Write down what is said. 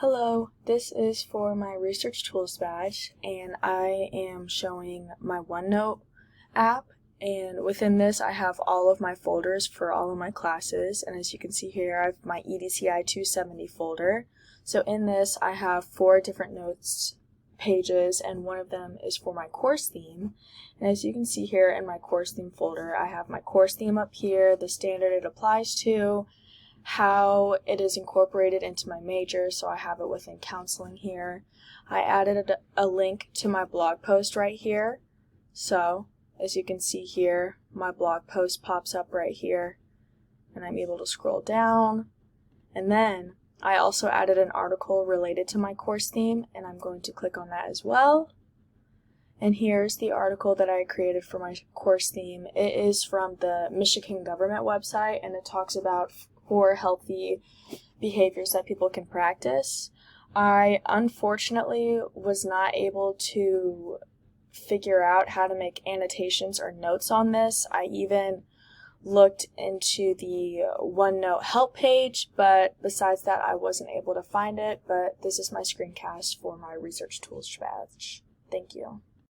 Hello, this is for my Research Tools badge, and I am showing my OneNote app, and within this I have all of my folders for all of my classes, and as you can see here I have my EDCI 270 folder. So in this I have 4 different notes pages, and one of them is for my course theme. And as you can see here in my course theme folder, I have my course theme up here, the standard it applies to, how it is incorporated into my major, so I have it within counseling here. I added a link to my blog post right here, so as you can see here my blog post pops up right here and I'm able to scroll down, and then I also added an article related to my course theme, and I'm going to click on that as well. And here's the article that I created for my course theme. It is from the Michigan government website, and it talks about 4 healthy behaviors that people can practice. I unfortunately was not able to figure out how to make annotations or notes on this. I even looked into the OneNote help page, but besides that I wasn't able to find it. But this is my screencast for my Research Tools badge. Thank you.